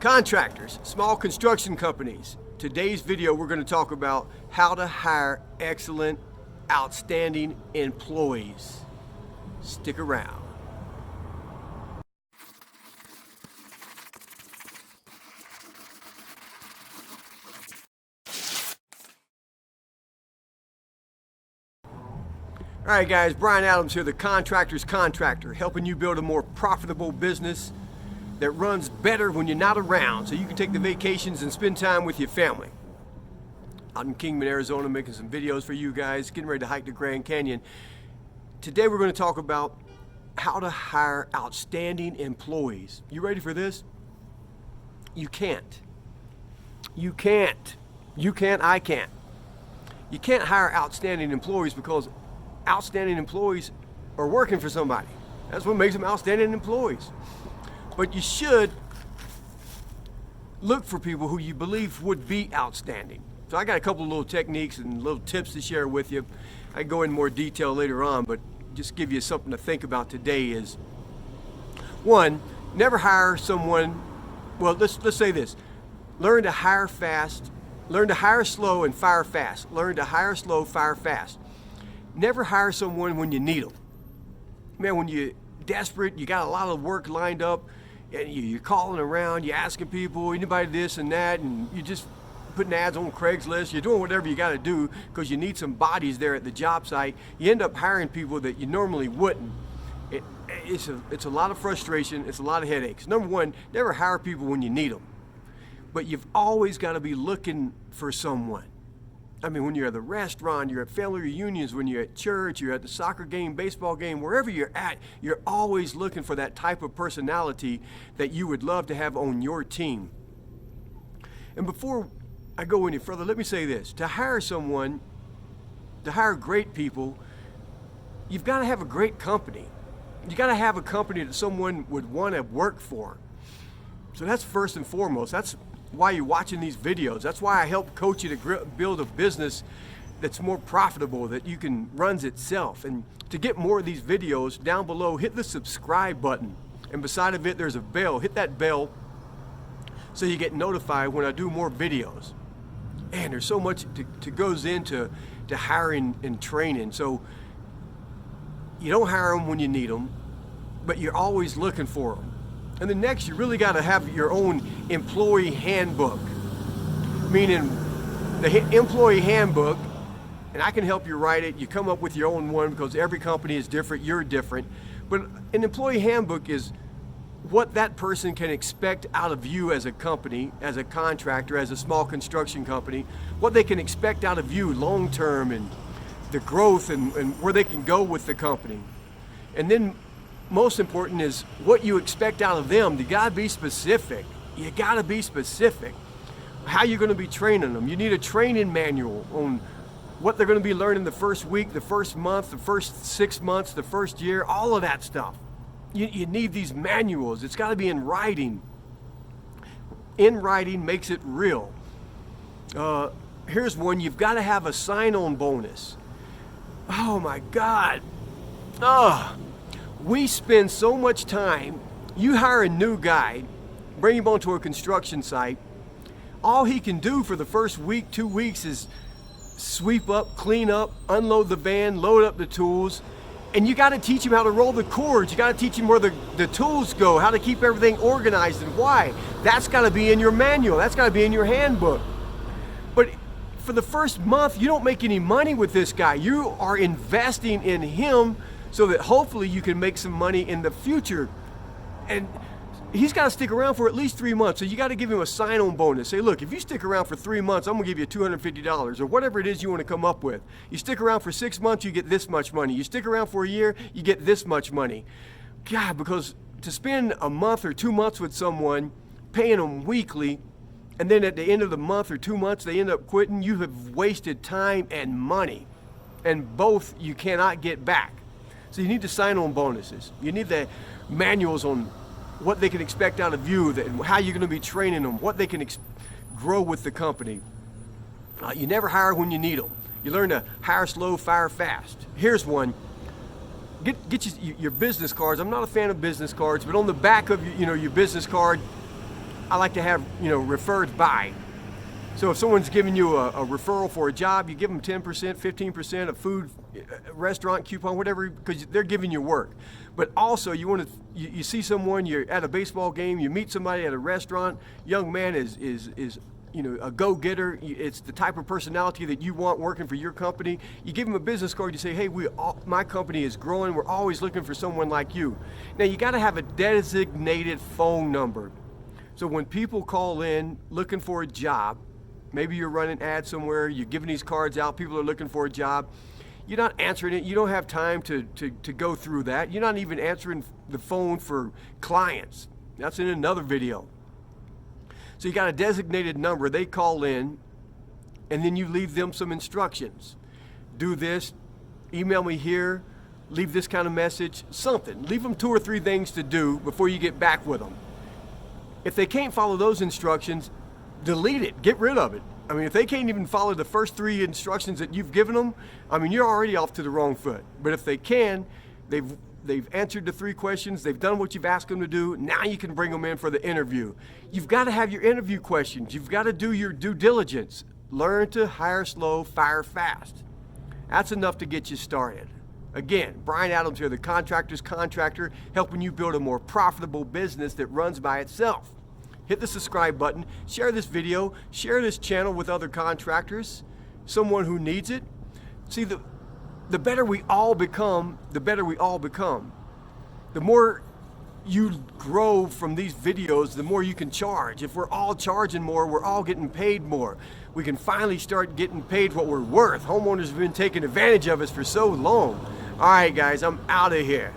Contractors, small construction companies. Today's video, we're going to talk about how to hire excellent, outstanding employees. Stick around. All right, guys, Brian Adams here, the Contractors Contractor, helping you build a more profitable business that runs better when you're not around, so you can take the vacations and spend time with your family. Out in Kingman, Arizona, making some videos for you guys, getting ready to hike the Grand Canyon. Today we're going to talk about how to hire outstanding employees. You ready for this? You can't. You can't. You can't, I can't. You can't hire outstanding employees because outstanding employees are working for somebody. That's what makes them outstanding employees. But you should look for people who you believe would be outstanding. So I got a couple of little techniques and little tips to share with you. I go in more detail later on, but just give you something to think about today is, one, never hire someone, well, let's say this. Learn to hire fast, learn to hire slow and fire fast. Learn to hire slow, fire fast. Never hire someone when you need them. Man, when you're desperate, you got a lot of work lined up, and you're calling around, you're asking people, anybody this and that, and you're just putting ads on Craigslist, you're doing whatever you got to do because you need some bodies there at the job site. You end up hiring people that you normally wouldn't. It's a lot of frustration, it's a lot of headaches. Number one, never hire people when you need them. But you've always got to be looking for someone. I mean, when you're at the restaurant, you're at family reunions, when you're at church, you're at the soccer game, baseball game, wherever you're at, you're always looking for that type of personality that you would love to have on your team. And before I go any further, let me say this. To hire someone, to hire great people, you've got to have a great company. You got to have a company that someone would want to work for. So that's first and foremost. That's why you're watching these videos. That's why I help coach you to build a business that's more profitable, that you can runs itself. And to get more of these videos, down below, hit the subscribe button. And beside of it, there's a bell. Hit that bell so you get notified when I do more videos. And there's so much to goes into hiring and training. So you don't hire them when you need them, but you're always looking for them. And then next, you really got to have your own employee handbook, meaning the employee handbook, and I can help you write it. You come up with your own one because every company is different, you're different. But an employee handbook is what that person can expect out of you as a company, as a contractor, as a small construction company, what they can expect out of you long-term and the growth and where they can go with the company. And then most important is what you expect out of them. You gotta be specific. You gotta be specific. How you're gonna be training them. You need a training manual on what they're gonna be learning the first week, the first month, the first 6 months, the first year, all of that stuff. You need these manuals. It's gotta be in writing. In writing makes it real. Here's one, you've gotta have a sign-on bonus. Oh my God. We spend so much time, you hire a new guy, bring him onto a construction site, all he can do for the first week, 2 weeks is sweep up, clean up, unload the van, load up the tools, and you gotta teach him how to roll the cords, you gotta teach him where the tools go, how to keep everything organized and why. That's gotta be in your manual, that's gotta be in your handbook. But for the first month, you don't make any money with this guy. You are investing in him so that hopefully you can make some money in the future. And he's got to stick around for at least 3 months. So you got to give him a sign-on bonus. Say, look, if you stick around for 3 months, I'm gonna give you $250 or whatever it is you want to come up with. You stick around for 6 months, you get this much money. You stick around for a year, you get this much money. God, because to spend a month or 2 months with someone, paying them weekly, and then at the end of the month or 2 months, they end up quitting, you have wasted time and money. And both you cannot get back. So you need the sign-on bonuses. You need the manuals on what they can expect out of you, how you're gonna be training them, what they can grow with the company. You never hire when you need them. You learn to hire slow, fire fast. Here's one. Get your business cards. I'm not a fan of business cards, but on the back of your business card, I like to have, referred by. So if someone's giving you a referral for a job, you give them 10%, 15%, a food, restaurant coupon, whatever, because they're giving you work. But also you see someone, you're at a baseball game, you meet somebody at a restaurant, young man is a go-getter. It's the type of personality that you want working for your company. You give them a business card, you say, hey, my company is growing, we're always looking for someone like you. Now you gotta have a designated phone number. So when people call in looking for a job, maybe you're running ads somewhere, you're giving these cards out, people are looking for a job, you're not answering it, you don't have time to go through that. You're not even answering the phone for clients. That's in another video. So you got a designated number, they call in, and then you leave them some instructions. Do this, email me here, leave this kind of message, something. Leave them 2 or 3 things to do before you get back with them. If they can't follow those instructions, delete it, get rid of it. I mean, if they can't even follow the first 3 instructions that you've given them, I mean, you're already off to the wrong foot. But if they can, they've answered the 3 questions, they've done what you've asked them to do, now you can bring them in for the interview. You've got to have your interview questions, you've got to do your due diligence. Learn to hire slow, fire fast. That's enough to get you started. Again, Brian Adams here, the Contractors Contractor, helping you build a more profitable business that runs by itself. Hit the subscribe button, share this video, share this channel with other contractors, someone who needs it. See, the better we all become, the better we all become. The more you grow from these videos, the more you can charge. If we're all charging more, we're all getting paid more. We can finally start getting paid what we're worth. Homeowners have been taking advantage of us for so long. All right, guys, I'm out of here.